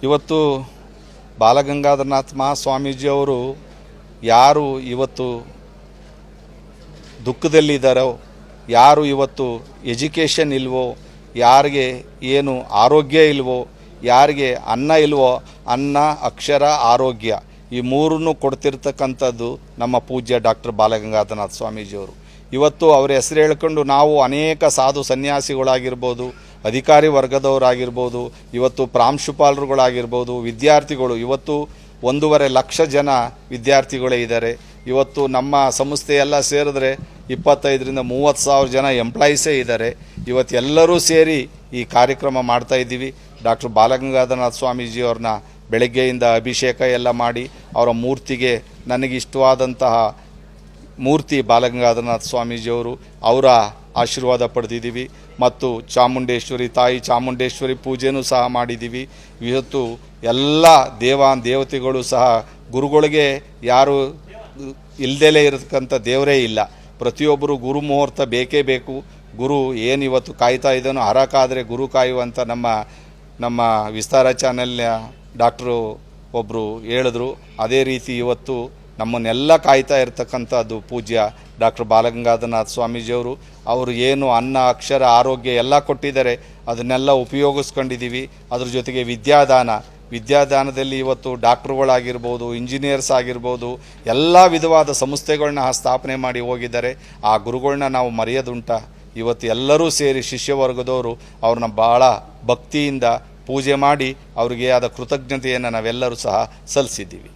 ಇವತ್ತು ಬಾಲಗಂಗಾಧರನಾಥ ಮಹಾಸ್ವಾಮೀಜಿಯವರು ಯಾರು ಇವತ್ತು ದುಃಖದಲ್ಲಿದ್ದಾರೋ, ಯಾರು ಇವತ್ತು ಎಜುಕೇಷನ್ ಇಲ್ವೋ, ಯಾರಿಗೆ ಏನು ಆರೋಗ್ಯ ಇಲ್ವೋ, ಯಾರಿಗೆ ಅನ್ನ ಇಲ್ವೋ, ಅನ್ನ, ಅಕ್ಷರ, ಆರೋಗ್ಯ ಈ ಮೂರನ್ನು ಕೊಡ್ತಿರ್ತಕ್ಕಂಥದ್ದು ನಮ್ಮ ಪೂಜ್ಯ ಡಾಕ್ಟರ್ ಬಾಲಗಂಗಾಧರನಾಥ ಸ್ವಾಮೀಜಿಯವರು. ಇವತ್ತು ಅವರ ಹೆಸರು ಹೇಳ್ಕೊಂಡು ನಾವು ಅನೇಕ ಸಾಧು ಸನ್ಯಾಸಿಗಳಾಗಿರ್ಬೋದು, ಅಧಿಕಾರಿ ವರ್ಗದವರಾಗಿರ್ಬೋದು, ಇವತ್ತು ಪ್ರಾಂಶುಪಾಲರುಗಳಾಗಿರ್ಬೋದು, ವಿದ್ಯಾರ್ಥಿಗಳು ಇವತ್ತು 1.5 ಲಕ್ಷ ಜನ ವಿದ್ಯಾರ್ಥಿಗಳೇ ಇದ್ದಾರೆ. ಇವತ್ತು ನಮ್ಮ ಸಂಸ್ಥೆಯೆಲ್ಲ ಸೇರಿದ್ರೆ 25ರಿಂದ 30,000 ಜನ ಎಂಪ್ಲಾಯೀಸೇ ಇದ್ದಾರೆ. ಇವತ್ತೆಲ್ಲರೂ ಸೇರಿ ಈ ಕಾರ್ಯಕ್ರಮ ಮಾಡ್ತಾ ಇದ್ದೀವಿ. ಡಾಕ್ಟರ್ ಬಾಲಗಂಗಾಧರನಾಥ ಸ್ವಾಮೀಜಿಯವ್ರನ್ನ ಬೆಳಗ್ಗೆಯಿಂದ ಅಭಿಷೇಕ ಎಲ್ಲ ಮಾಡಿ ಅವರ ಮೂರ್ತಿಗೆ ನನಗಿಷ್ಟವಾದಂತಹ ಮೂರ್ತಿ ಬಾಲಗಂಗಾಧರನಾಥ ಸ್ವಾಮೀಜಿಯವರು, ಅವರ ಆಶೀರ್ವಾದ ಪಡೆದಿದ್ದೀವಿ. ಮತ್ತು ಚಾಮುಂಡೇಶ್ವರಿ ತಾಯಿ ಚಾಮುಂಡೇಶ್ವರಿ ಪೂಜೆನೂ ಸಹ ಮಾಡಿದ್ದೀವಿ. ಇವತ್ತು ಎಲ್ಲ ದೇವತೆಗಳು ಸಹ ಗುರುಗಳಿಗೆ ಯಾರು ಇಲ್ದಲೇ ಇರತಕ್ಕಂಥ ದೇವರೇ ಇಲ್ಲ. ಪ್ರತಿಯೊಬ್ಬರು ಗುರು ಮುಹೂರ್ತ ಬೇಕೇ ಬೇಕು. ಗುರು ಏನಿವತ್ತು ಕಾಯ್ತಾ ಇದ್ದಾನೋ ಹರಕಾದರೆ ಗುರು ಕಾಯುವಂಥ ನಮ್ಮ ವಿಸ್ತಾರ ಚಾನೆಲ್ನ ಡಾಕ್ಟ್ರು ಒಬ್ಬರು ಹೇಳಿದ್ರು. ಅದೇ ರೀತಿ ಇವತ್ತು ನಮ್ಮನ್ನೆಲ್ಲ ಕಾಯ್ತಾ ಇರತಕ್ಕಂಥದ್ದು ಪೂಜ್ಯ ಡಾಕ್ಟರ್ ಬಾಲಗಂಗಾಧರನಾಥ ಸ್ವಾಮೀಜಿಯವರು. ಅವರು ಏನು ಅನ್ನ, ಅಕ್ಷರ, ಆರೋಗ್ಯ ಎಲ್ಲ ಕೊಟ್ಟಿದ್ದಾರೆ, ಅದನ್ನೆಲ್ಲ ಉಪಯೋಗಿಸ್ಕೊಂಡಿದ್ದೀವಿ. ಅದ್ರ ಜೊತೆಗೆ ವಿದ್ಯಾದಾನದಲ್ಲಿ ಇವತ್ತು ಡಾಕ್ಟ್ರುಗಳಾಗಿರ್ಬೋದು, ಇಂಜಿನಿಯರ್ಸ್ ಆಗಿರ್ಬೋದು, ಎಲ್ಲ ವಿಧವಾದ ಸಂಸ್ಥೆಗಳನ್ನ ಸ್ಥಾಪನೆ ಮಾಡಿ ಹೋಗಿದ್ದಾರೆ. ಆ ಗುರುಗಳನ್ನ ನಾವು ಮರೆಯೋದುಂಟ? ಇವತ್ತು ಎಲ್ಲರೂ ಸೇರಿ ಶಿಷ್ಯವರ್ಗದವರು ಅವ್ರನ್ನ ಭಾಳ ಭಕ್ತಿಯಿಂದ ಪೂಜೆ ಮಾಡಿ ಅವರಿಗೆ ಆದ ಕೃತಜ್ಞತೆಯನ್ನು ನಾವೆಲ್ಲರೂ ಸಹ ಸಲ್ಲಿಸಿದ್ದೀವಿ.